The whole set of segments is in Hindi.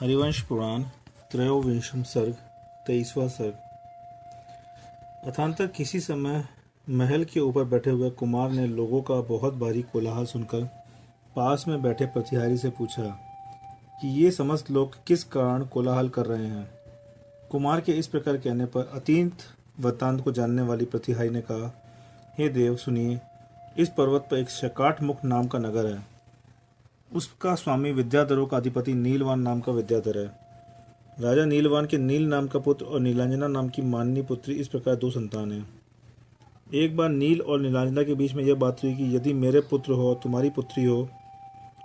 हरिवंश पुराण त्रयोविंशम सर्ग 23वां सर्ग। अथान्तर किसी समय महल के ऊपर बैठे हुए कुमार ने लोगों का बहुत भारी कोलाहल सुनकर पास में बैठे प्रतिहारी से पूछा कि ये समस्त लोग किस कारण कोलाहल कर रहे हैं। कुमार के इस प्रकार कहने पर अतीत वृत्तांत को जानने वाली प्रतिहारी ने कहा, हे देव सुनिए, इस पर्वत पर एक शकाट मुख नाम का नगर है। उसका स्वामी विद्याधरों का अधिपति नीलवान नाम का विद्याधर है। राजा नीलवान के नील नाम का पुत्र और नीलांजना नाम की माननी पुत्री, इस प्रकार दो संतान हैं। एक बार नील और नीलांजना के बीच में यह बात हुई कि यदि मेरे पुत्र हो और तुम्हारी पुत्री हो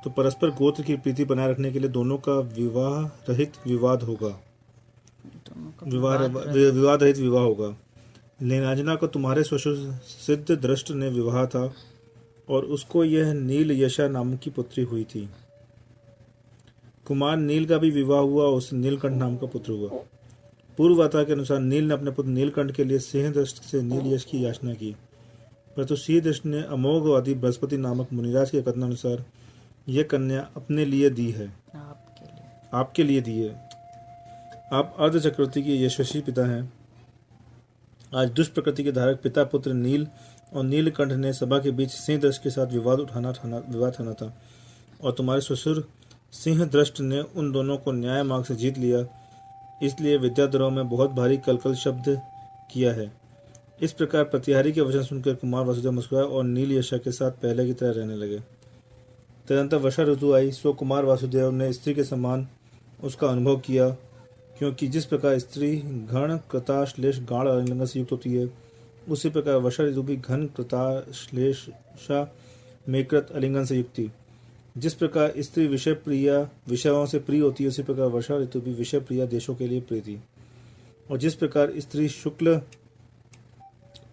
तो परस्पर गोत्र की प्रीति बनाए रखने के लिए दोनों का विवाह रहित विवाद होगा। विवाद रहित विवाह होगा। नीलांजना को तुम्हारे ससुर सिद्ध दृष्ट ने विवाह था और उसको यह नील यशा नाम की पुत्री हुई थी। कुमार नील का भी विवाह हुआ और उसे नीलकंठ नाम का पुत्र हुआ। पूर्व वार्ता के अनुसार नील ने अपने पुत्र नीलकंठ के लिए सिंह दृष्ट से नील यश की याचना की, परंतु सिंह दृष्ट ने अमोघवादी बृहस्पति नामक मुनिराज के कथनानुसार यह कन्या अपने लिए दी है, आपके लिए दी है। आप अर्ध चक्रवर्ती के यशस्वी पिता हैं। आज दुष्ट प्रकृति के धारक पिता पुत्र नील और नीलकंठ ने सभा के बीच सिंह दृष्ट के साथ विवाद ठाना था और तुम्हारे ससुर सिंह दृष्ट ने उन दोनों को न्याय मार्ग से जीत लिया। इसलिए विद्याधरों में बहुत भारी कलकल शब्द किया है। इस प्रकार प्रतिहारी के वचन सुनकर कुमार वसुदेव मुस्कुराए और नील यशा के साथ पहले की तरह रहने लगे। तदनंतर वर्षा ऋतु आई, सो कुमार वासुदेव ने स्त्री के समान उसका अनुभव किया, क्योंकि जिस प्रकार स्त्री घन कृता श्लेष गाढ़ आलिंगन से युक्त होती है, उसी प्रकार वर्षा ऋतु भी घन कृता श्लेषा मेकृत आलिंगन से युक्त थी। जिस प्रकार स्त्री विषय प्रिया विषयों से प्रिय होती है, उसी प्रकार वर्षा ऋतु भी विषय प्रिया देशों के लिए प्रिय थी। और जिस प्रकार स्त्री शुक्ल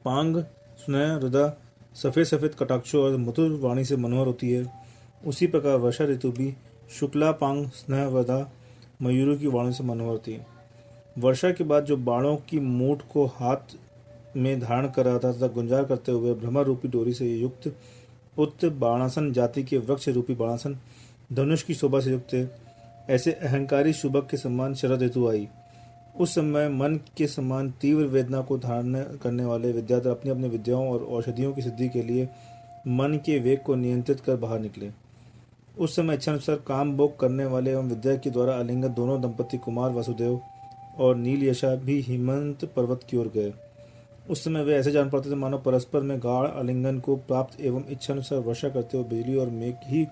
पांग स्नेह हृदय सफ़ेद सफ़ेद कटाक्षों और मधुर वाणी से मनोहर होती है, उसी प्रकार वर्षा ऋतु भी शुक्ला पांग स्नेह हृदय मयूरों की वाणी से मनोहर थी। वर्षा के बाद जो बाणों की मूठ को हाथ में धारण कर रहा था तथा गुंजार करते हुए भ्रमर रूपी डोरी से युक्त उत्त बाणासन जाति के वृक्ष रूपी बाणासन धनुष की शोभा से युक्त है, ऐसे अहंकारी शुभक के समान शरद ऋतु आई। उस समय मन के समान तीव्र वेदना को धारण करने वाले विद्याधर अपनी अपनी विद्याओं और औषधियों की सिद्धि के लिए मन के वेग को नियंत्रित कर बाहर निकले। उस समय इच्छानुसार काम भोग करने वाले एवं विद्या के द्वारा आलिंगन दोनों दंपति कुमार वासुदेव और नील यशा भी हिमंत पर्वत की ओर गए। उस समय वे ऐसे जान पड़ते थे मानो परस्पर में गाढ़ आलिंगन को प्राप्त एवं इच्छानुसार वर्षा करते हुए बिजली और मेघ ही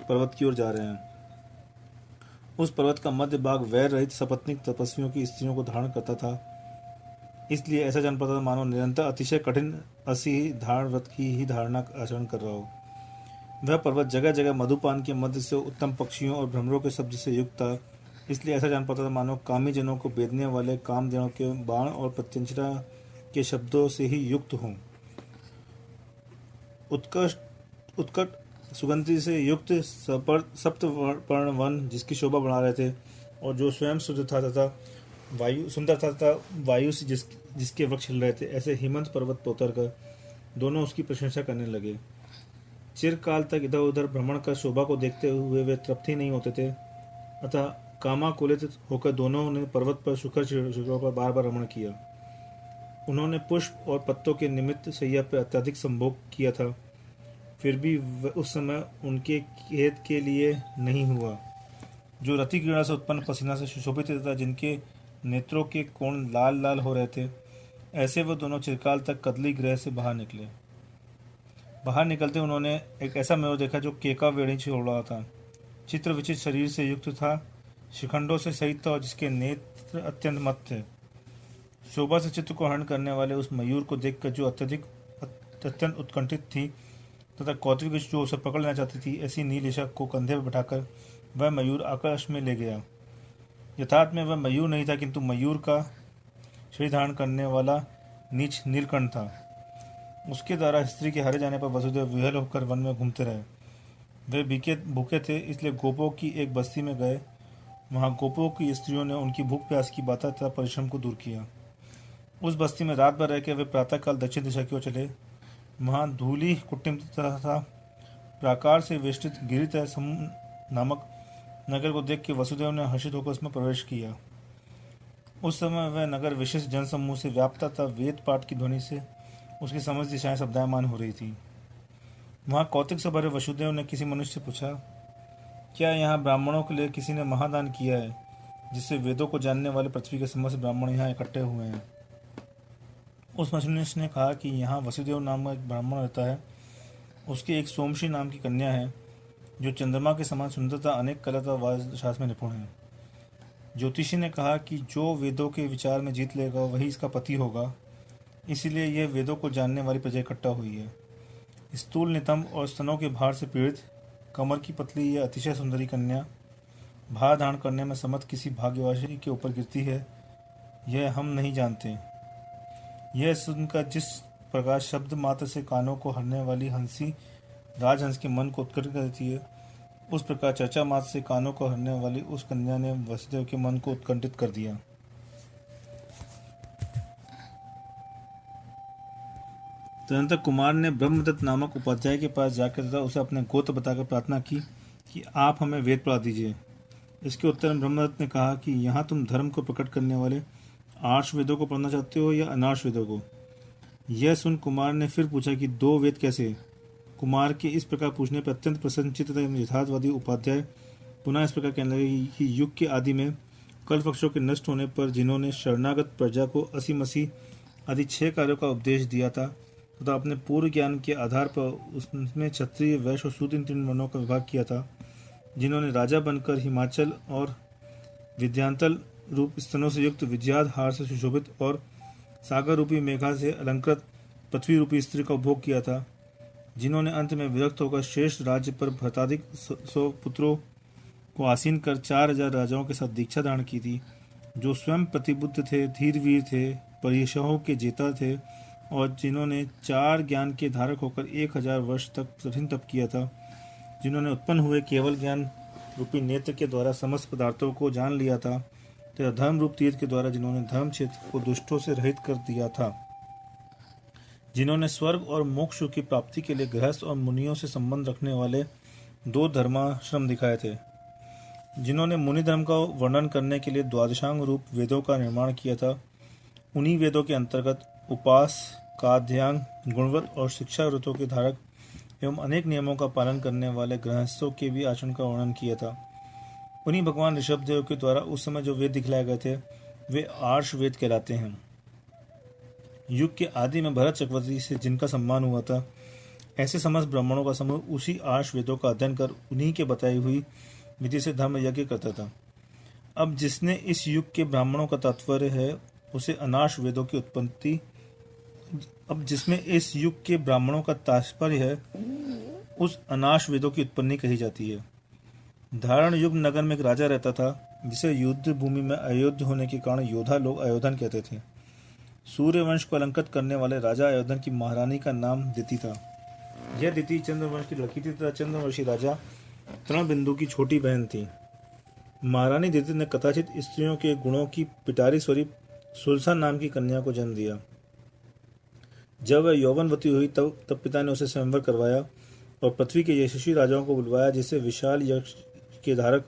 पर्वत की ओर जा रहे हैं। उस पर्वत का मध्य भाग वैर रहित सपत्निक तपस्वियों की स्त्रियों को धारण करता था, इसलिए ऐसा जान पड़ता था मानो निरंतर अतिशय कठिन असी धारण व्रत की ही धारणा आचरण कर रहा हो। वह पर्वत जगह जगह मधुपान के मध्य से उत्तम पक्षियों और भ्रमरों के शब्द से युक्त था, इसलिए ऐसा जान पड़ता था मानो कामी जनों को बेदने वाले कामदेवों के बाण और प्रत्यंचरा के शब्दों से ही युक्त हों। उत्कट सुगंधि से युक्त सप्तपर्ण वन जिसकी शोभा बढ़ा रहे थे और जो स्वयं शुद्ध था तथा वायु से जिसके वृक्ष हिल रहे थे, ऐसे हिमंत पर्वत पर उतर कर दोनों उसकी प्रशंसा करने लगे। चिरकाल तक इधर उधर भ्रमण कर शोभा को देखते हुए वे तृप्त ही नहीं होते थे, अतः कामाकुलित होकर दोनों ने पर्वत पर शिखरों पर बार बार रमण किया। उन्होंने पुष्प और पत्तों के निमित्त शैया पर अत्यधिक संभोग किया था, फिर भी उस समय उनके खेद के लिए नहीं हुआ। जो रति क्रीड़ा से उत्पन्न पसीना से सुशोभित तथा जिनके नेत्रों के कोण लाल लाल हो रहे थे, ऐसे वह दोनों चिरकाल तक कदली गृह से बाहर निकले। बाहर निकलते उन्होंने एक ऐसा मयूर देखा जो केका वेणी छोड़ रहा था। चित्र विचित्र शरीर से युक्त था, शिखंडों से सहित था और जिसके नेत्र अत्यंत मत थे। शोभा से चित्त को हरण करने वाले उस मयूर को देखकर जो अत्यंत उत्कंठित थी तथा कौतुक जो उसे पकड़ लेना चाहती थी, ऐसी नील यशा को कंधे पर बैठाकर वह मयूर आकाश में ले गया। यथार्थ में वह मयूर नहीं था, किंतु मयूर का शरीर धारण करने वाला नीच नीलकंठ था। उसके द्वारा स्त्री के हारे जाने पर वसुदेव विहल होकर वन में घूमते रहे। वे भूखे थे, इसलिए गोपों की एक बस्ती में गए। वहाँ गोपों की स्त्रियों ने उनकी भूख प्यास की बातें तथा परिश्रम को दूर किया। उस बस्ती में रात भर रहकर वे प्रातःकाल दक्षिण दिशा की ओर चले। वहाँ धूली कुटिम तथा प्राकार से वेष्टित गिरित नामक नगर को देख के वसुदेव ने हर्षित होकर उसमें प्रवेश किया। उस समय वह नगर विशेष जनसमूह से व्याप्त था। वेद पाठ की ध्वनि से उसकी समस्त दिशाएं शब्दायमान हो रही थी। वहां कौतुक से भरे वसुदेव ने किसी मनुष्य से पूछा, क्या यहाँ ब्राह्मणों के लिए किसी ने महादान किया है, जिससे वेदों को जानने वाले पृथ्वी के समस्त ब्राह्मण यहाँ इकट्ठे हुए हैं? उस मनुष्य ने कहा कि यहाँ वसुदेव नाम का एक ब्राह्मण रहता है। उसकी एक सोमशी नाम की कन्या है, जो चंद्रमा के समान सुंदरता, अनेक कला तथा वास्तुशास्त्र में निपुण है। ज्योतिषी ने कहा कि जो वेदों के विचार में जीत लेगा वही इसका पति होगा, इसीलिए यह वेदों को जानने वाली प्रजा इकट्ठा हुई है। स्थूल, नितंब और स्तनों के भार से पीड़ित, कमर की पतली यह अतिशय सुंदरी कन्या भार धारण करने में समर्थ किसी भाग्यवासी के ऊपर गिरती है, यह हम नहीं जानते। यह सुनकर जिस प्रकार शब्द मात्र से कानों को हरने वाली हंसी राजहंस के मन को उत्कट करती है, उस प्रकार चर्चा मात्र से कानों को हरने वाली उस कन्या ने वसुदेव के मन को उत्कंठित कर दिया। तदनंतर कुमार ने ब्रह्मदत्त नामक उपाध्याय के पास जाकर तथा उसे अपने गोत्र बताकर प्रार्थना की कि आप हमें वेद पढ़ा दीजिए। इसके उत्तर में ब्रह्मदत्त ने कहा कि यहाँ तुम धर्म को प्रकट करने वाले आर्ष वेदों को पढ़ना चाहते हो या अनार्ष वेदों को? यह सुन कुमार ने फिर पूछा कि दो वेद कैसे? कुमार के इस प्रकार पूछने पर अत्यंत प्रसन्नचित्त तथा यथार्थवादी उपाध्याय पुनः इस प्रकार कहने लगे कि युग के आदि में कल्प वृक्षों के नष्ट होने पर जिन्होंने शरणागत प्रजा को असी मसी आदि 6 कार्यों का उपदेश दिया था तथा अपने पूर्व ज्ञान के आधार पर उसमें क्षत्रिय, वैश्य और शूद्र 3 वर्णों का विभाग किया था, जिन्होंने राजा बनकर हिमाचल और विद्यांतल रूप स्तनों से युक्त विज्ञात हार से सुशोभित और सागर रूपी मेघा से अलंकृत पृथ्वी रूपी स्त्री का उपभोग किया था, जिन्होंने अंत में विरक्त होकर शेष राज्य पर भ्राताधिक 100 पुत्रों को आसीन कर 4000 राजाओं के साथ दीक्षा धारण की थी, जो स्वयं प्रतिबुद्ध थे, धीरवीर थे, परिशहों के जेता थे और जिन्होंने 4 ज्ञान के धारक होकर 1000 वर्ष तक कठिन तप किया था, जिन्होंने उत्पन्न हुए केवल ज्ञान रूपी नेत्र के द्वारा समस्त पदार्थों को जान लिया था तथा धर्म रूप तीर्थ के द्वारा जिन्होंने धर्म क्षेत्र को दुष्टों से रहित कर दिया था, जिन्होंने स्वर्ग और मोक्ष की प्राप्ति के लिए गृहस्थ और मुनियों से संबंध रखने वाले 2 धर्माश्रम दिखाए थे, जिन्होंने मुनि धर्म का वर्णन करने के लिए द्वादशांग रूप वेदों का निर्माण किया था। उन्हीं वेदों के अंतर्गत उपास, काध्यांग, गुणवत और शिक्षा व्रतों के धारक एवं अनेक नियमों का पालन करने वाले गृहस्थों के भी आचरण का वर्णन किया था। उन्हीं भगवान ऋषभदेव के द्वारा उस समय जो वेद दिखलाए गए थे वे आर्ष वेद कहलाते हैं। युग के आदि में भरत चक्रवर्ती से जिनका सम्मान हुआ था, ऐसे समस्त ब्राह्मणों का समूह उसी आर्ष वेदों का अध्ययन कर उन्हीं के बताई हुई विधि से धर्म यज्ञ करता था। अब जिसने इस युग के ब्राह्मणों का तात्पर्य है उसे अनार्ष वेदों की उत्पत्ति अब जिसमें इस युग के ब्राह्मणों का तात्पर्य है उस अनार्ष वेदों की उत्पत्ति कही जाती है। धारण युग नगर में एक राजा रहता था, जिसे युद्ध भूमि में अयोध्य होने के कारण योद्धा लोग अयोधन कहते थे। सूर्य वंश को अलंकृत करने वाले राजा अयोधन की महारानी का नाम दिति था। यह दिति चंद्रवंश की लड़की थी तथा चंद्रवंशी राजा तृणबिंदु की छोटी बहन थी। महारानी दिति ने कदाचित स्त्रियों के गुणों की पिटारी स्वरूप सुलसा नाम की कन्या को जन्म दिया। जब वह यौवनवती हुई तब पिता ने उसे स्वयंवर करवाया और पृथ्वी के यशस्वी राजाओं को बुलवाया, जिससे विशाल यक्ष के धारक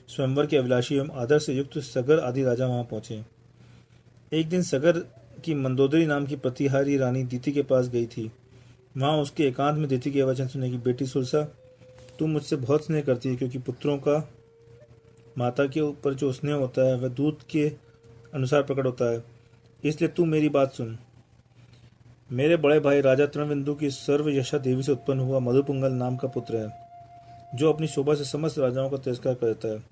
स्वयंवर के अभिलाषी एवं आदर से युक्त सगर आदि राजा वहां पहुंचे। एक दिन सगर की मंदोदरी नाम की प्रतिहारी रानी दिति के पास गई थी। वहां उसके एकांत में दिति के वचन सुने कि बेटी सुलसा, तुम मुझसे बहुत स्नेह करती है, क्योंकि पुत्रों का माता के ऊपर जो स्नेह होता है वह दूध के अनुसार प्रकट होता है, इसलिए तू मेरी बात सुन। मेरे बड़े भाई राजा तृणबिंदु की सर्व यशा देवी से उत्पन्न हुआ मधुपुंगल नाम का पुत्र है, जो अपनी शोभा से समस्त राजाओं का तिरस्कार करता है।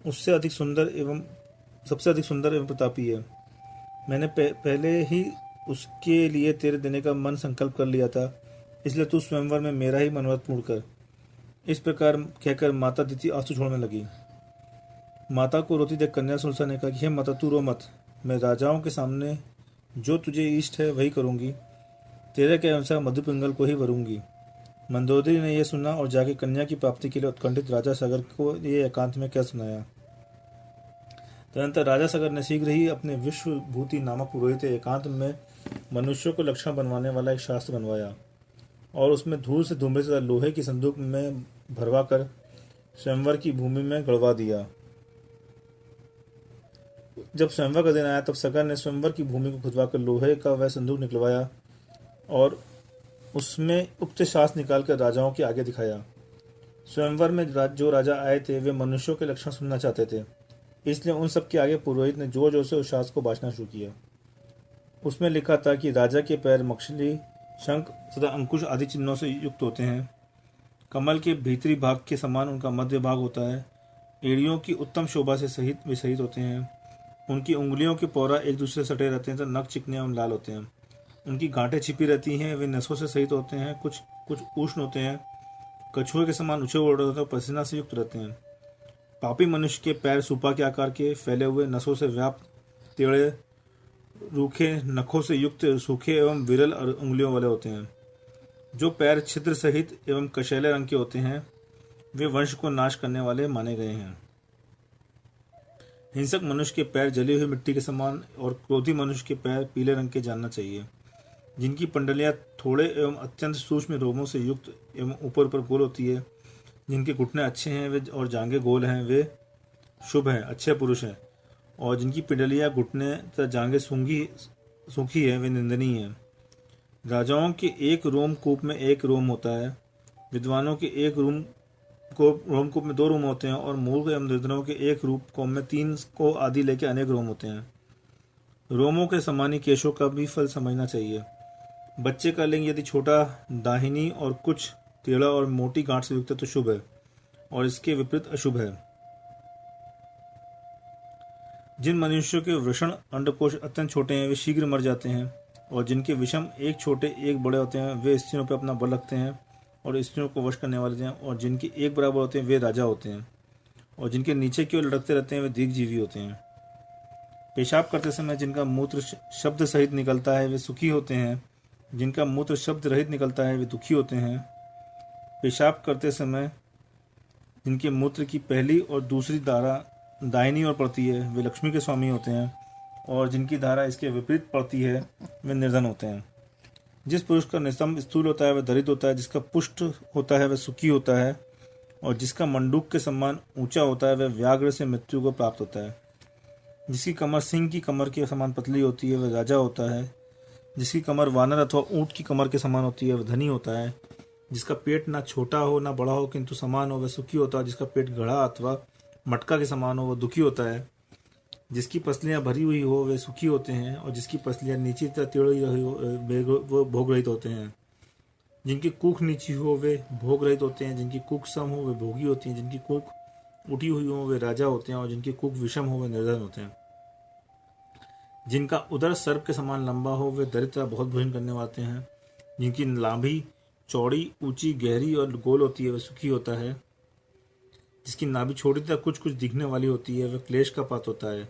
उससे अधिक सुंदर एवं सबसे अधिक सुंदर एवं प्रतापी है। मैंने पहले ही उसके लिए तेरे देने का मन संकल्प कर लिया था, इसलिए तू स्वयंवर में मेरा ही मनोरथ पूर्ण कर। इस प्रकार कहकर माता दिति आंसू छोड़ने लगी। माता को रोती देख कन्या सुलसा ने कहा कि हे माता, तू रो मत, मैं राजाओं के सामने जो तुझे इष्ट है वही करूंगी, तेरे के अनुसार मधुपिंगल को ही वरूंगी। मंदोदरी ने यह सुना और जाके कन्या की प्राप्ति के लिए उत्कंठित राजा सगर को ये एकांत में क्या सुनाया। तदनंतर राजा सगर ने शीघ्र ही अपने विश्वभूति नामक पुरोहित एकांत में मनुष्यों को लक्षण बनवाने वाला एक शास्त्र बनवाया और उसमें धूल से धूम्रित तथा लोहे की संदूक में भरवा कर स्वयंवर की भूमि में गड़वा दिया। जब स्वयंवर का दिन आया तब सगर ने स्वयंवर की भूमि को खुदवाकर लोहे का वह संदूक निकलवाया और उसमें उक्त शास्त्र निकालकर राजाओं के आगे दिखाया। स्वयंवर में जो राजा आए थे वे मनुष्यों के लक्षण सुनना चाहते थे, इसलिए उन सब के आगे पुरोहित ने जोर जोर से उस शास्त्र को बांटना शुरू किया। उसमें लिखा था कि राजा के पैर मछली, शंख तथा अंकुश आदि चिन्हों से युक्त होते हैं। कमल के भीतरी भाग के समान उनका मध्य भाग होता है। एड़ियों की उत्तम शोभा से सहित होते हैं। उनकी उंगलियों के पौरा एक दूसरे से सटे रहते हैं तो नख चिकने एवं लाल होते हैं। उनकी गांठें छिपी रहती हैं। वे नसों से सहित होते हैं, कुछ कुछ उष्ण होते हैं, कछुए के समान ऊंचे उड़ होते हैं, पसीना से युक्त रहते हैं। पापी मनुष्य के पैर सूपा के आकार के, फैले हुए, नसों से व्याप्त, टेढ़े, रूखे, नखों से युक्त, सूखे एवं विरल उंगलियों वाले होते हैं। जो पैर छिद्र सहित एवं कशैले रंग के होते हैं वे वंश को नाश करने वाले माने गए हैं। हिंसक मनुष्य के पैर जली हुई मिट्टी के समान और क्रोधी मनुष्य के पैर पीले रंग के जानना चाहिए। जिनकी पंडलियां थोड़े एवं अत्यंत सूक्ष्म रोमों से युक्त एवं ऊपर ऊपर गोल होती है, जिनके घुटने अच्छे हैं वे और जांघें गोल हैं वे शुभ हैं, अच्छे पुरुष हैं। और जिनकी पिंडलियां, घुटने तथा जांघें सूखी है वे निंदनीय हैं। राजाओं के एक रोमकूप में एक रोम होता है। विद्वानों के एक रोमकूप में 2 रोम होते हैं और मूर्ख एवं निर्धनों के एक रूपकोप में 3 को आदि लेके अनेक रोम होते हैं। रोमों के समानी केशों का भी फल समझना चाहिए। बच्चे का लिंग यदि छोटा, दाहिनी और कुछ टेढ़ा और मोटी गांठ से युक्त है तो शुभ है और इसके विपरीत अशुभ है। जिन मनुष्यों के वृषण अंडकोश अत्यंत छोटे हैं वे शीघ्र मर जाते हैं, और जिनके विषम एक छोटे एक बड़े होते हैं वे स्त्रियों पर अपना बल रखते हैं और स्त्रियों को वश करने वाले हैं। और जिनके एक बराबर होते हैं वे राजा होते हैं, और जिनके नीचे की ओर लटकते रहते हैं वे दीर्घजीवी होते हैं। पेशाब करते समय जिनका मूत्र शब्द सहित निकलता है वे सुखी होते हैं, जिनका मूत्र शब्द रहित निकलता है वे दुखी होते हैं। पेशाब करते समय जिनके मूत्र की पहली और दूसरी धारा दाहिनी ओर पड़ती है वे लक्ष्मी के स्वामी होते हैं, और जिनकी धारा इसके विपरीत पड़ती है वे निर्धन होते हैं। जिस पुरुष का निस्तंभ स्थूल होता है वह दरिद्र होता है, जिसका पुष्ट होता है वह सुखी होता है, और जिसका मंडूक के समान ऊंचा होता है वह व्याघ्र से मृत्यु को प्राप्त होता है। जिसकी कमर सिंह की कमर के समान पतली होती है वह राजा होता है। जिसकी कमर वानर अथवा ऊंट की कमर के समान होती है वह धनी होता है। जिसका पेट ना छोटा हो ना बड़ा हो किंतु समान हो वह सुखी होता है। जिसका पेट गढ़ा अथवा मटका के समान हो वह दुखी होता है। जिसकी पसलियां भरी हुई हो वे सुखी होते हैं, और जिसकी पसलियां नीचे तक टेढ़ी रही हो वो भोग रहित होते हैं। जिनकी कूख नीची हो वे भोग रहित होते हैं, जिनकी कूख सम हो वे भोगी होती हैं, जिनकी कूख उठी हुई हो वे राजा होते हैं, और जिनकी कूख विषम हो वे निर्धन होते हैं। जिनका उदर सर्प के समान लंबा हो वे दरिद्र बहुत भोजन करने वाले हैं। जिनकी नाभि चौड़ी, ऊंची, गहरी और गोल होती है वह सुखी होता है। जिसकी नाभि छोटी तथा कुछ कुछ दिखने वाली होती है वह क्लेश का पात्र होता है।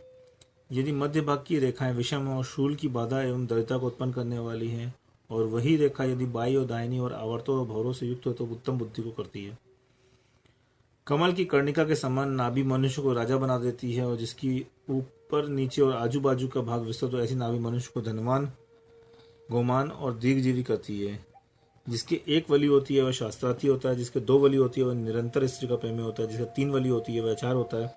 यदि मध्य भाग की रेखाएं विषम और शूल की बाधा एवं दरिद्रता को उत्पन्न करने वाली हैं, और वही रेखा यदि बाई और दाहिनी और आवर्तों और भौरों से युक्त हो तो उत्तम बुद्धि को करती है। कमल की कर्णिका के समान नाभि मनुष्य को राजा बना देती है, और जिसकी ऊपर नीचे और आजू बाजू का भाग विस्तृत हो ऐसी नाभि मनुष्य को धनवान, गोमान और दीर्घजीवी करती है। जिसकी एक वली होती है वह शास्त्रार्थी होता है। जिसके 2 वली होती है वह निरंतर स्त्री का प्रेमी होता है। जिसके 3 वली होती है वह आचार होता है,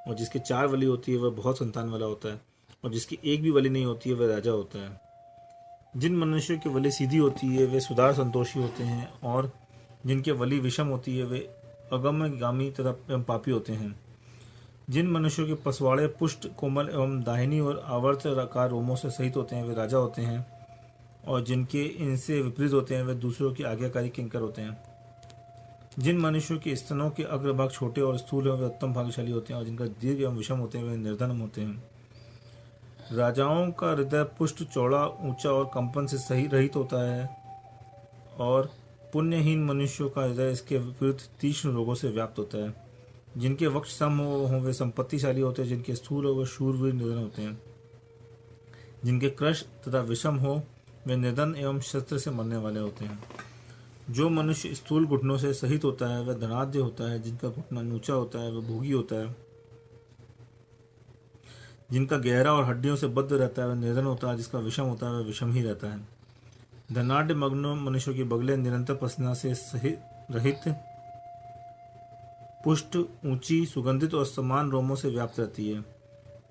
और जिसके 4 वली होती है वह बहुत संतान वाला होता है, और जिसकी एक भी वली नहीं होती है वह राजा होता है। जिन मनुष्यों की वली सीधी होती है वे सुधार संतोषी होते हैं, और जिनके वली विषम होती है वे अगम्यगामी तथा पापी होते हैं। जिन मनुष्यों के पसवाड़े पुष्ट, कोमल एवं दाहिनी और आवर्तकार रोमों से सहित होते हैं वे राजा होते हैं, और जिनके इनसे विपरीत होते हैं वे दूसरों की आज्ञाकारी किंकर होते हैं। जिन मनुष्यों के स्तनों के अग्रभाग छोटे और स्थूल हैं वे उत्तम भाग्यशाली होते हैं, और जिनका दीर्घ एवं विषम होते हैं वे निर्धन होते हैं। राजाओं का हृदय पुष्ट, चौड़ा, ऊंचा और कंपन से सही रहित होता है, और पुण्यहीन मनुष्यों का हृदय इसके विपरीत तीक्ष्ण रोगों से व्याप्त होता है। जिनके वक्ष सम हो वे संपत्तिशाली होते हैं, जिनके स्थूल हो वे शूरवीर निर्धन होते हैं। जिनके कृश तथा विषम हो वे निधन एवं शस्त्र से मरने वाले होते हैं। जो मनुष्य स्थूल घुटनों से सहित होता है वह धनाढ्य होता है। जिनका घुटना ऊंचा होता है वह भोगी होता है। जिनका गहरा और हड्डियों से बद्ध रहता है वह निर्धन होता है। जिसका विषम होता है वह विषम ही रहता है। धनाढ्य मग्न मनुष्यों की बगलें निरंतर पसीना से रहित पुष्ट ऊंची, सुगंधित और समान रोमों से व्याप्त रहती है।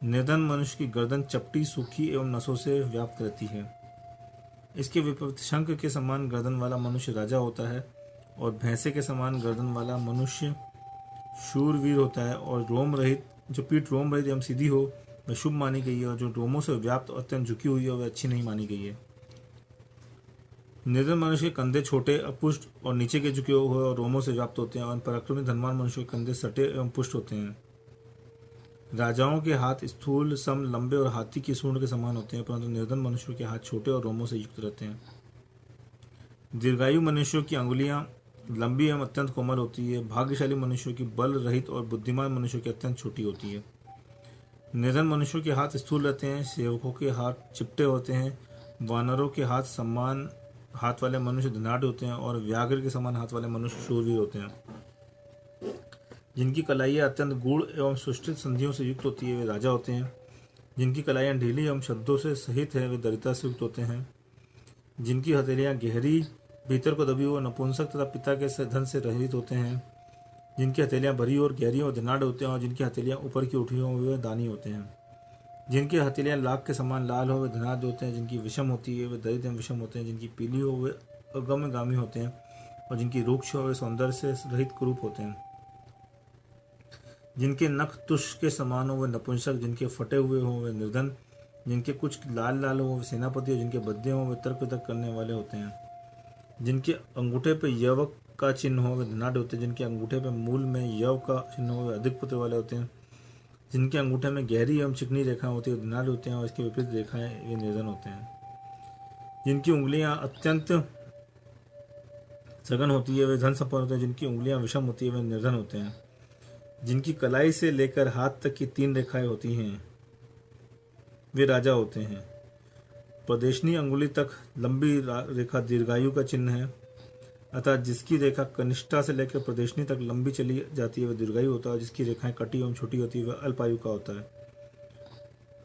निर्धन मनुष्य की गर्दन चपटी, सूखी एवं नसों से व्याप्त रहती है। इसके विपरीत शंख के समान गर्दन वाला मनुष्य राजा होता है और भैंसे के समान गर्दन वाला मनुष्य शूरवीर होता है। और रोम रहित, जो पीठ रोम रहित एवं सीधी हो वह शुभ मानी गई है, और जो रोमों से व्याप्त और अत्यंत झुकी हुई है वह अच्छी नहीं मानी गई है। निर्धन मनुष्य के कंधे छोटे, अपुष्ट और नीचे के झुके हुए और रोमों से व्याप्त होते हैं, और पराक्रमी धनवान मनुष्य के कंधे सटे एवं पुष्ट होते हैं। राजाओं के हाथ स्थूल, सम, लंबे और हाथी की सूंड के समान होते हैं, परंतु निर्धन मनुष्यों के हाथ छोटे और रोमों से युक्त रहते हैं। दीर्घायु मनुष्यों की अंगुलियां लंबी एवं अत्यंत कोमल होती है। भाग्यशाली मनुष्यों की बल रहित और बुद्धिमान मनुष्यों की अत्यंत छोटी होती है। निर्धन मनुष्यों के हाथ स्थूल रहते हैं, सेवकों के हाथ चिपटे होते हैं, वानरों के हाथ समान हाथ वाले मनुष्य धनाढ़ होते हैं, और व्याघ्र के समान हाथ वाले मनुष्य शूरवीर होते हैं। जिनकी कलाइयाँ अत्यंत गूढ़ एवं सुष्ठित संधियों से युक्त होती है वे राजा होते हैं। जिनकी कलाइयाँ ढीली एवं शब्दों से सहित है वे दरिद्रता से युक्त होते हैं। जिनकी हथेलियाँ गहरी, भीतर को दबी हुई, नपुंसक तथा पिता के धन से रहित होते हैं। जिनकी हथेलियाँ भरी और गहरी और धनाढ़ होते हैं, और जिनकी हथेलियाँ ऊपर की उठी हुई वे दानी होते हैं। जिनकी हथेलियाँ लाख के समान लाल हो वे धनाढ़ होते हैं। जिनकी विषम होती है वे दरिद्र एवं विषम होते हैं। जिनकी पीली हो वे अगम्यगामी होते हैं, और जिनकी रूक्ष हो वे सौंदर्य से रहित कुरूप होते हैं। जिनके नख तुष के समान हो वे नपुंसक, जिनके फटे हुए हों वे निर्धन, जिनके कुछ लाल लाल हो वे सेनापति, और जिनके बद्दे हों वे तर्क वितर्क करने वाले होते हैं। जिनके अंगूठे पे यवक का चिन्ह हो वे धनाढ़ होते हैं। जिनके अंगूठे पे मूल में यव का चिन्ह हो वे अधिक पुत्र वाले होते हैं। जिनके अंगूठे में गहरी एवं चिकनी रेखाएं होती है वे धनाढ़ होते हैं, और इसके विपरीत रेखाएं वे निर्धन होते हैं। जिनकी उंगलियां अत्यंत सघन होती है वे धन संपन्न होते हैं। जिनकी उंगलियां विषम होती है वे निर्धन होते हैं। जिनकी कलाई से लेकर हाथ तक की 3 रेखाएं होती हैं वे राजा होते हैं। प्रदेशनी अंगुली तक लंबी रेखा दीर्घायु का चिन्ह है, अतः जिसकी रेखा कनिष्ठा से लेकर प्रदेशनी तक लंबी चली जाती है वह दीर्घायु होता है, और जिसकी रेखाएं कटी एवं छोटी होती है वह अल्पायु का होता है।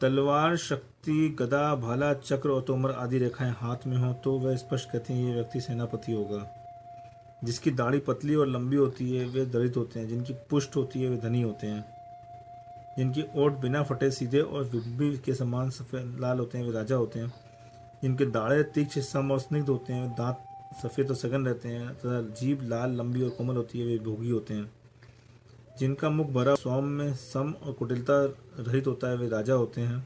तलवार, शक्ति, गदा, भाला, चक्र और तोमर आदि रेखाएं हाथ में हो तो वह स्पष्ट कहते हैं ये व्यक्ति सेनापति होगा। जिसकी दाढ़ी पतली और लंबी होती है वे दलित होते हैं। जिनकी पुष्ट होती है वे धनी होते हैं। जिनकी ओठ बिना फटे सीधे और बिंबी के समान सफेद लाल होते हैं वे राजा होते हैं। जिनके दाढ़े तीक्ष्ण, सम और स्निग्ध होते हैं, दांत सफेद और सघन रहते हैं तथा जीभ लाल, लंबी और कोमल होती है वे भोगी होते हैं। जिनका मुख भरा सौम्य, सम और कुटिलता रहित होता है वे राजा होते हैं।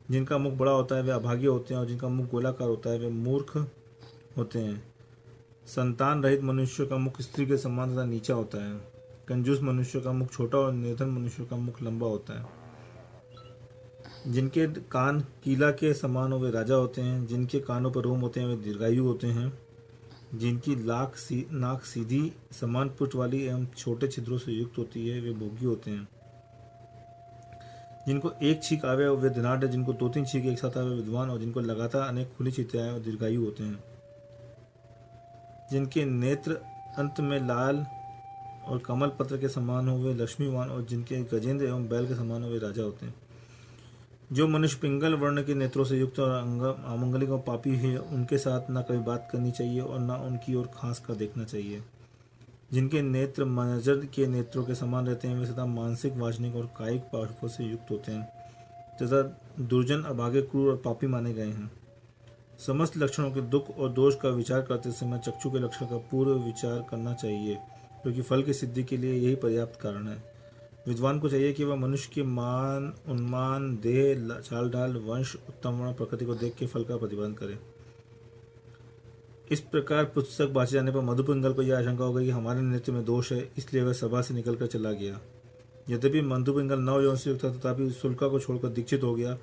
जिनका मुख बड़ा होता है वे अभागे होते हैं, और जिनका मुख गोलाकार होता है वे मूर्ख होते हैं। संतान रहित मनुष्य का मुख स्त्री के समान तथा नीचा होता है। कंजूस मनुष्य का मुख छोटा और निर्धन मनुष्य का मुख लंबा होता है। जिनके कान कीला के समान हो वे राजा होते हैं। जिनके कानों पर रोम होते हैं वे दीर्घायु होते हैं। जिनकी नाक सीधी, समान पुष्ट वाली एवं छोटे छिद्रों से युक्त होती है वे भोगी होते हैं। जिनको एक छींक आवे वे धनाढ़, जिनको 2-3 छींक एक साथ आवे विद्वान, और जिनको लगातार अनेक खुली छींकें आए और दीर्घायु होते हैं। जिनके नेत्र अंत में लाल और कमल पत्र के समान हो वे लक्ष्मीवान, और जिनके गजेंद्र एवं बैल के समान हो वे राजा होते हैं। जो मनुष्य पिंगल वर्ण के नेत्रों से युक्त और अमंगलिक और पापी है उनके साथ न कभी बात करनी चाहिए और न उनकी ओर खांस कर देखना चाहिए। जिनके नेत्र मजर के नेत्रों के समान रहते हैं वे सदा मानसिक, वाचनिक और कायिक पापों से युक्त होते हैं तथा दुर्जन, अभागे, क्रूर और पापी माने गए हैं। समस्त लक्षणों के दुख और दोष का विचार करते समय चक्षु के लक्षण का पूर्व विचार करना चाहिए, क्योंकि फल की सिद्धि के लिए यही पर्याप्त कारण है। विद्वान को चाहिए कि वह मनुष्य के मान, उन्मान, देह, चाल ढाल, वंश, उत्तम वर्ण, प्रकृति को देख के फल का प्रतिपादन करे। इस प्रकार पुस्तक बाँचे जाने पर मधुपिंगल को यह आशंका हो गई कि हमारे नृत्य में दोष है, इसलिए वह सभा से निकलकर चला गया। यद्यपि मधुपिंगल 9 यौवन से युक्त था, तथापि शुल्का को छोड़कर दीक्षित हो गया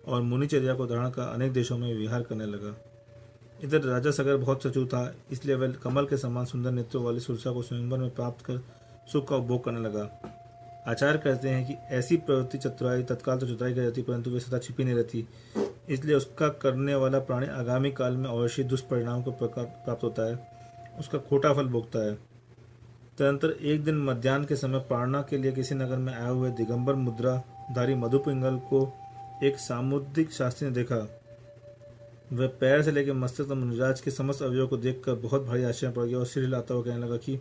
और मुनिचर्या को धारण कर अनेक देशों में विहार करने लगा। इधर राजा सगर बहुत चतुर था, इसलिए वह कमल के समान सुंदर नेत्रों वाली सुरसा को स्वयंवर में प्राप्त कर सुख का उपभोग करने लगा। आचार्य कहते हैं कि ऐसी प्रवृत्ति चतुराई तत्काल तो चतुराई कही जाती, परंतु वे सदा छिपी नहीं रहती, इसलिए उसका करने वाला प्राणी आगामी काल में अवश्य दुष्परिणाम को प्राप्त होता है, उसका खोटा फल भोगता है। तदनंतर एक दिन मध्याह्न के समय पारणा के लिए किसी नगर में आए हुए दिगंबर मुद्राधारी मधुपिंगल को एक सामुद्रिक शास्त्री ने देखा। वह पैर से लेकर मस्तक तक मुनिराज के समस्त अवयवों को देखकर बहुत भारी आश्चर्य पड़ गया और सिर हिलाता हुआ कहने लगा कि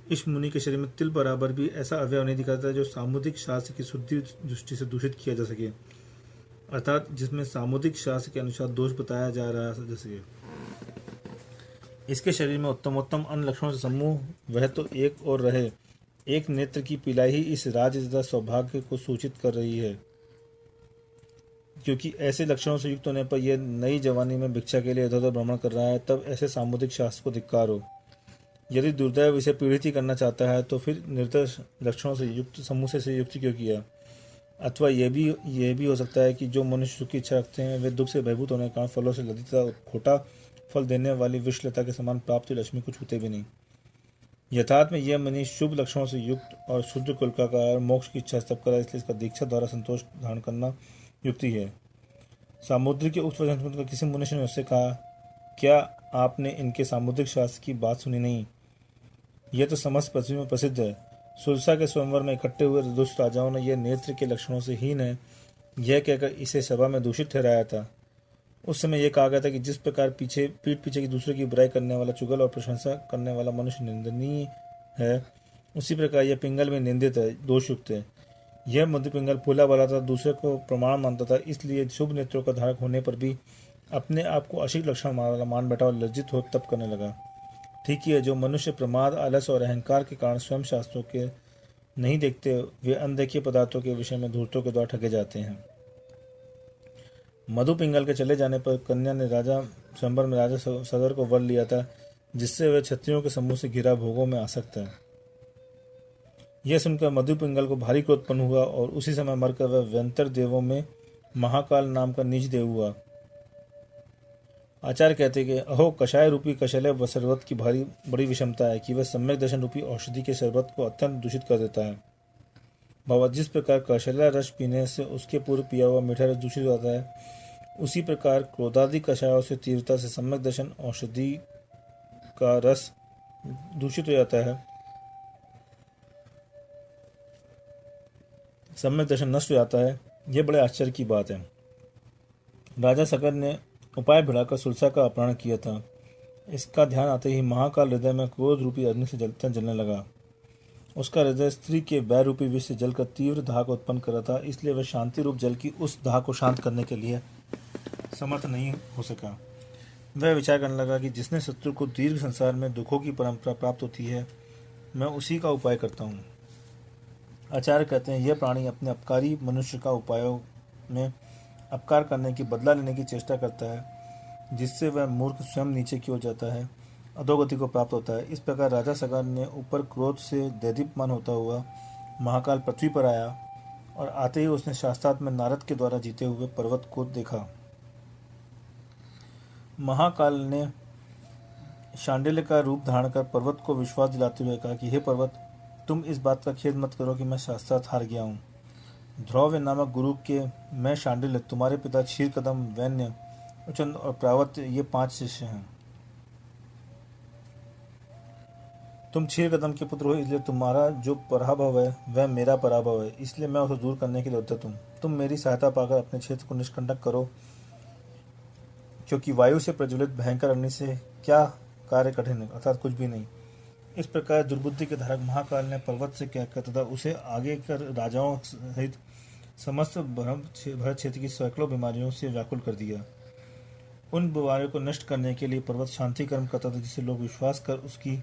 इस मुनि के शरीर में तिल बराबर भी ऐसा अवयव नहीं दिखाता जो सामुदायिक शास्त्र की शुद्धि दृष्टि से दूषित किया जा सके, अर्थात जिसमें सामुदायिक शास्त्र के अनुसार दोष बताया जा रहा है जैसे इसके शरीर में उत्तमोत्तम अन्य लक्षणों से समूह वह तो एक और रहे, एक नेत्र की पिलाई ही इस राज्य तथा सौभाग्य को सूचित कर रही है, क्योंकि ऐसे लक्षणों से युक्त होने पर यह नई जवानी में भिक्षा के लिए इधर उधर भ्रमण कर रहा है, तब ऐसे सामुदायिक शास्त्र को धिक्कार हो। यदि दुर्दैव इसे पीड़ित ही करना चाहता है तो फिर निर्दोष लक्षणों से युक्त समूह से युक्त क्यों किया। अथवा यह भी हो सकता है कि जो मनुष्य सुख की इच्छा रखते हैं वे दुख से भयभूत होने के कारण फलों से लदित तथा खोटा फल देने वाली विषलता के समान प्राप्त लक्ष्मी को छूते भी नहीं। यथार्थ में यह मनुष्य शुभ लक्षणों से युक्त और शुद्ध कुल का और मोक्ष की इच्छा तब करा, इसलिए इसका दीक्षा द्वारा संतोष धारण करना युक्ति है। सामुद्रिक के उक्त वचन का किसी मनुष्य ने उससे कहा, क्या आपने इनके सामुद्रिक शास्त्र की बात सुनी नहीं? यह तो समस्त पृथ्वी में प्रसिद्ध है। सुरसा के स्वयंवर में इकट्ठे हुए दुष्ट राजाओं ने यह नेत्र के लक्षणों से हीन है यह कहकर इसे सभा में दूषित ठहराया था। उस समय यह कहा गया था कि जिस प्रकार पीठ पीछे की दूसरे की बुराई करने वाला चुगल और प्रशंसा करने वाला मनुष्य निंदनीय है, उसी प्रकार यह पिंगल में निंदित है, दोषयुक्त है। यह मध्य पिंगल फूला वाला था, दूसरे को प्रमाण मानता था, इसलिए शुभ नेत्रों का धारक होने पर भी अपने आप को अशिक लक्षण मान बैठा और लज्जित हो तप करने लगा। ठीक ही है, जो मनुष्य प्रमाद, आलस और अहंकार के कारण स्वयं शास्त्रों के नहीं देखते, वे अनदेखीय पदार्थों के विषय में धूर्तों के द्वारा ठगे जाते हैं। मधु पिंगल के चले जाने पर कन्या ने राजा स्वयंवर में राजा सगर को वर लिया था, जिससे वह क्षत्रियों के समूह से घिरा भोगों में आसक्त है। यह सुनकर मधु पिंगल को भारी क्रोध उत्पन्न हुआ और उसी समय मरकर वह व्यंतर देवों में महाकाल नाम का नीच देव हुआ। आचार्य कहते कि अहो, कषाय रूपी कषाय व शरबत की बड़ी विषमता है कि वह सम्यक दर्शन रूपी औषधि के शरबत को अत्यंत दूषित कर देता है। भाव जिस प्रकार कषाय रस पीने से उसके पूर्व पिया हुआ मीठा रस दूषित हो जाता है, उसी प्रकार क्रोधादि कषायों से तीव्रता से सम्यक दर्शन औषधि का रस दूषित हो जाता है, सम्यक दर्शन नष्ट हो जाता है। यह बड़े आश्चर्य की बात है। राजा सगर ने उपाय भिड़ाकर सुरसा का अपहरण किया था। इसका ध्यान आते ही महाकाल हृदय में क्रोध रूपी अग्नि से जलने लगा। उसका हृदय स्त्री के बैर रूपी विष से जलकर तीव्र दाह को उत्पन्न कर रहा था, इसलिए वह शांति रूप जल की उस दाह को शांत करने के लिए समर्थ नहीं हो सका। वह विचार करने लगा कि जिसने शत्रु को दीर्घ संसार में दुखों की परंपरा प्राप्त होती है, मैं उसी का उपाय करता हूँ। आचार्य कहते हैं, यह प्राणी अपने अपकारी मनुष्य का उपायों में अपकार करने की बदला लेने की चेष्टा करता है, जिससे वह मूर्ख स्वयं नीचे की ओर जाता है, अधोगति को प्राप्त होता है। इस प्रकार राजा सगर ने ऊपर क्रोध से दैदीप्यमान होता हुआ महाकाल पृथ्वी पर आया और आते ही उसने शास्त्रार्थ में नारद के द्वारा जीते हुए पर्वत को देखा। महाकाल ने शांडिल्य का रूप धारण कर पर्वत को विश्वास दिलाते हुए कहा कि हे पर्वत, तुम इस बात का खेद मत करो कि मैं शास्त्रार्थ हार गया हूँ। ध्रुव नामक गुरु के मैं शांडिल्य, तुम्हारे पिता क्षीरकदम, वैन्य, उचंद और प्रावत ये 5 शिष्य हैं। तुम क्षीरकदम के पुत्र हो, इसलिए तुम्हारा जो पराभव है वह मेरा पराभव है, इसलिए मैं उसे दूर करने के लिए उद्यत हूँ। तुम मेरी सहायता पाकर अपने क्षेत्र को निष्कंटक करो, क्योंकि वायु से प्रज्वलित भयंकर अग्नि से क्या कार्य कठिन है, अर्थात कुछ भी नहीं। इस प्रकार दुर्बुद्धि के धारक महाकाल ने पर्वत से कहकर तथा उसे आगे कर राजाओं सहित समस्त भरत क्षेत्र की सैकड़ों बीमारियों से व्याकुल कर दिया। उन बीमारियों को नष्ट करने के लिए पर्वत शांति कर्म करता था, जिससे लोग विश्वास कर उसकी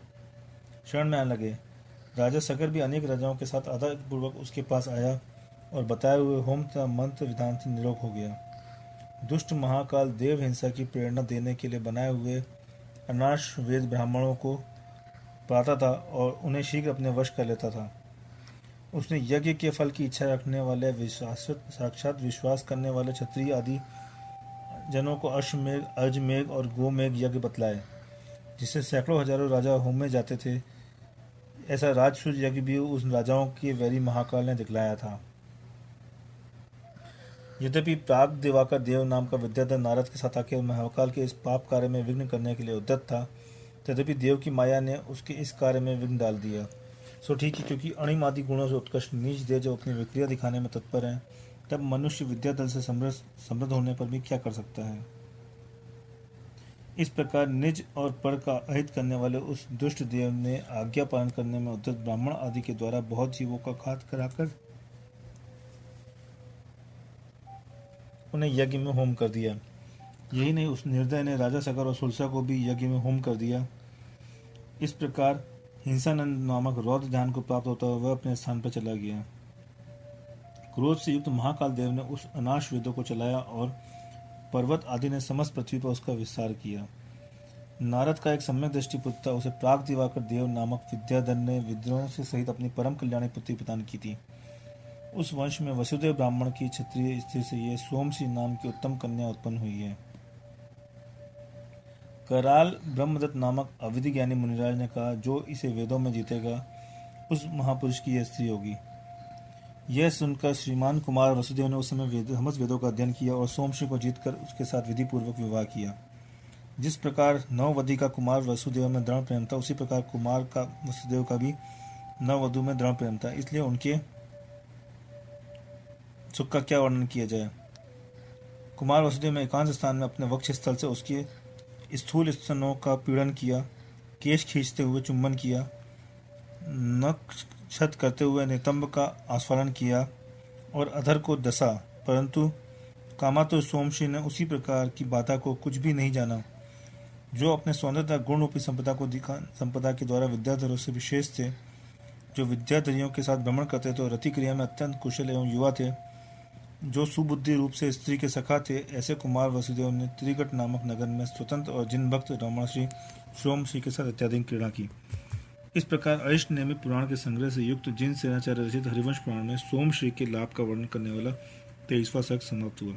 शरण में आने लगे। राजा सगर भी अनेक राजाओं के साथ आदरपूर्वक उसके पास आया और बताए हुए होम तथा मंत्र विधान से निरोग हो गया। दुष्ट महाकाल देव हिंसा की प्रेरणा देने के लिए बनाए हुए अनाश वेद ब्राह्मणों को पाता था और उन्हें शीघ्र अपने वश कर लेता था। उसने यज्ञ के फल की इच्छा रखने वाले साक्षात विश्वास करने वाले क्षत्रिय आदि जनों को अश्वमेघ, अजमेघ और गोमेघ यज्ञ बतलाए, जिससे सैकड़ों हजारों राजा होम में जाते थे। ऐसा राजसूय यज्ञ भी उस राजाओं के वैरी महाकाल ने दिखलाया था। यद्यपि प्राग दिवाकर देव नाम का विद्याधर नारद के साथ आकर महाकाल के इस पाप कार्य में विघ्न करने के लिए उद्यत था, तथापि देव की माया ने उसके इस कार्य में विघ्न डाल दिया। सो ठीक है, क्योंकि अणिम आदि गुणों से उत्कृष्ट नीच देव जब अपनी विक्रिया दिखाने में तत्पर हैं, तब मनुष्य विद्या दल से समृद्ध होने पर भी क्या कर सकता है। इस प्रकार निज और पर का अहित करने वाले उस दुष्ट देव ने आज्ञा पालन करने में उद्धत ब्राह्मण आदि के द्वारा बहुत जीवों का घात कराकर उन्हें यज्ञ में होम कर दिया। यही नहीं, उस निर्दय ने राजा सगर और सुलसा को भी यज्ञ में होम कर दिया। इस प्रकार हिंसानंद नामक रौद्र ध्यान को प्राप्त होता हुआ वह अपने स्थान पर चला गया। क्रोध से युक्त महाकाल देव ने उस अनाश वेदों को चलाया और पर्वत आदि ने समस्त पृथ्वी पर उसका विस्तार किया। नारद का एक सम्यक दृष्टि पुत्र था, उसे प्राग दिवाकर देव नामक विद्याधर ने विद्रोह से सहित अपनी परम कल्याणी पुत्री प्रदान की थी। उस वंश में वसुदेव ब्राह्मण की क्षत्रिय स्त्री से यह सोमसी नाम की उत्तम कन्या उत्पन्न हुई है। कराल ब्रह्मदत्त नामक अविधि ज्ञानी मुनिराज ने कहा, जो इसे वेदों में जीतेगा उस महापुरुष की यह स्त्री होगी। यह सुनकर श्रीमान कुमार वसुदेव ने उस समय समस्त वेदों का अध्ययन किया और सोमश्री को जीतकर उसके साथ विधि पूर्वक विवाह किया। जिस प्रकार नववधि का कुमार वसुदेव में दृढ़ प्रेम था, उसी प्रकार कुमार का वसुदेव का भी नववधु में दृढ़ प्रेम था। इसलिए उनके सुख का क्या वर्णन किया जाए। कुमार वसुदेव में एकांत स्थान में अपने वक्ष स्थल से उसके स्थूल स्तनों का पीड़न किया, केश खींचते हुए चुंबन किया, नख क्षत करते हुए नितंब का आस्फालन किया और अधर को दसा। परंतु कामातुर सोमश्री ने उसी प्रकार की बाधा को कुछ भी नहीं जाना। जो अपने सौंदर्य गुण रूपी संपदा के द्वारा विद्याधरों से विशेष थे, जो विद्याधरियों के साथ भ्रमण करते थे और रति क्रिया में अत्यंत कुशल एवं युवा थे, जो सुबुद्धि रूप से स्त्री के सखा थे, ऐसे कुमार वसुदेव ने त्रिगट नामक नगर में स्वतंत्र और जिन भक्त रमणश्री सोमश्री के साथ अत्याधिक क्रीड़ा की। इस प्रकार अरिष्ट नेमि पुराण के संग्रह से युक्त जिन सेनाचार्य रचित हरिवंश पुराण में सोमश्री के लाभ का वर्णन करने वाला 23वां सर्ग समाप्त हुआ।